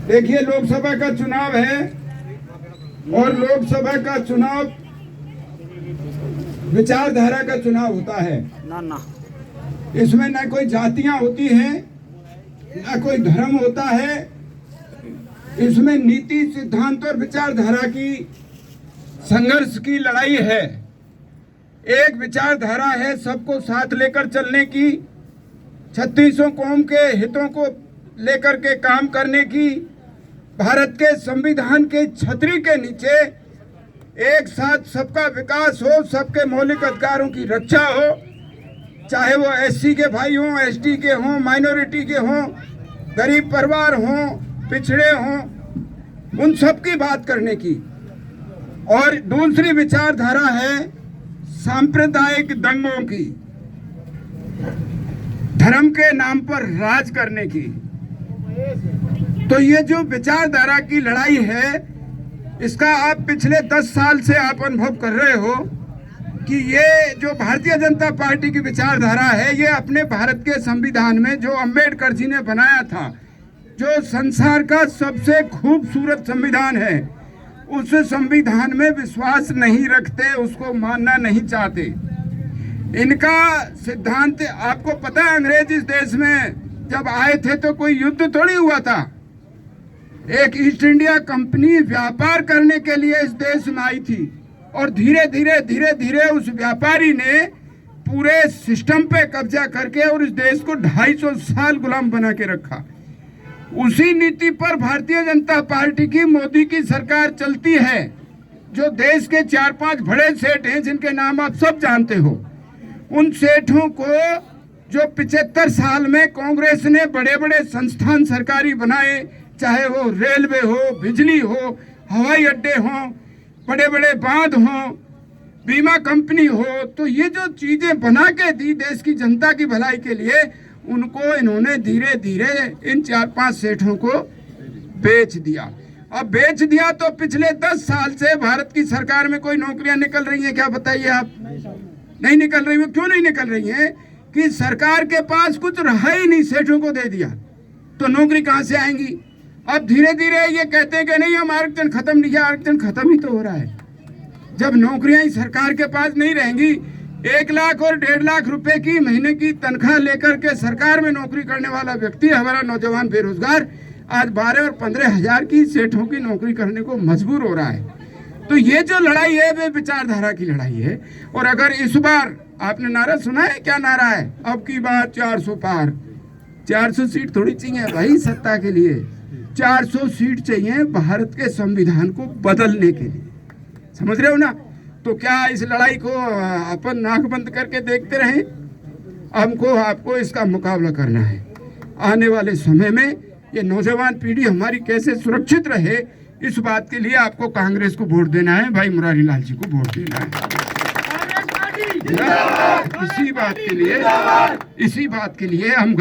देखिए, लोकसभा का चुनाव है और लोकसभा का चुनाव विचारधारा का चुनाव होता है। इसमें न कोई जातियां होती हैं, न कोई धर्म होता है। इसमें नीति, सिद्धांत और विचारधारा की संघर्ष की लड़ाई है। एक विचारधारा है सबको साथ लेकर चलने की, 36 कौम के हितों को लेकर के काम करने की, भारत के संविधान के छतरी के नीचे एक साथ सबका विकास हो, सबके मौलिक अधिकारों की रक्षा हो, चाहे वो एससी के भाई हों, एसटी के हों, माइनॉरिटी के हों, गरीब परिवार हों, पिछड़े हों, उन सब की बात करने की। और दूसरी विचारधारा है सांप्रदायिक दंगों की, धर्म के नाम पर राज करने की। तो ये जो विचारधारा की लड़ाई है, इसका आप पिछले 10 साल से आप अनुभव कर रहे हो कि ये जो भारतीय जनता पार्टी की विचारधारा है, ये अपने भारत के संविधान में जो अंबेडकर जी ने बनाया था, जो संसार का सबसे खूबसूरत संविधान है, उस संविधान में विश्वास नहीं रखते, उसको मानना नहीं चाहते। इनका सिद्धांत आपको पता है, अंग्रेज इस देश में जब आए थे तो कोई युद्ध थोड़ी हुआ था। एक ईस्ट इंडिया कंपनी व्यापार करने के लिए इस देश में आई थी और धीरे धीरे उस व्यापारी ने पूरे सिस्टम पे कब्जा करके और इस देश को 250 साल गुलाम बना के रखा। उसी नीति पर भारतीय जनता पार्टी की, मोदी की सरकार चलती है। जो देश के 4-5 बड़े सेठ हैं जिनके नाम आप सब जानते हो, उन सेठों को जो 75 साल में कांग्रेस ने बड़े बड़े संस्थान सरकारी बनाए, चाहे वो रेलवे हो, बिजली हो, हवाई अड्डे हो, बड़े बड़े बांध हो, बीमा कंपनी हो, तो ये जो चीजें बना के दी देश की जनता की भलाई के लिए, उनको इन्होंने धीरे धीरे इन 4-5 सेठों को बेच दिया। अब बेच दिया तो पिछले 10 साल से भारत की सरकार में कोई नौकरियां निकल रही हैं क्या? बताइए आप। नहीं निकल रही है। क्यों नहीं निकल रही हैं? कि सरकार के पास कुछ रहा ही नहीं, सेठों को दे दिया, तो नौकरी कहां से आएंगी? अब धीरे धीरे ये कहते हैं कि नहीं, हम आरक्षण खत्म नहीं किया। आरक्षण खत्म ही तो हो रहा है। जब नौकरियां ही सरकार के पास नहीं रहेंगी, 1 लाख और 1.5 लाख रुपए की महीने की तनख्वाह लेकर के सरकार में नौकरी करने वाला व्यक्ति, हमारा नौजवान बेरोजगार, आज 12 और 15 हजार की सेठों की नौकरी करने को मजबूर हो रहा है। तो ये जो लड़ाई है वे विचारधारा की लड़ाई है। और अगर इस बार आपने नारा सुना है, क्या नारा है? अब की बार 400 पार। 400 सीट थोड़ी चाहिए भाई सत्ता के लिए, 400 सीट चाहिए भारत के संविधान को बदलने के लिए। समझ रहे हो ना? तो क्या इस लड़ाई को अपन नाक बंद करके देखते रहें? हमको आपको इसका मुकाबला करना है। आने वाले समय में ये नौजवान पीढ़ी हमारी कैसे सुरक्षित रहे, इस बात के लिए आपको कांग्रेस को वोट देना है, भाई मुरारी लाल जी को वोट देना है। इसी बात के लिए हम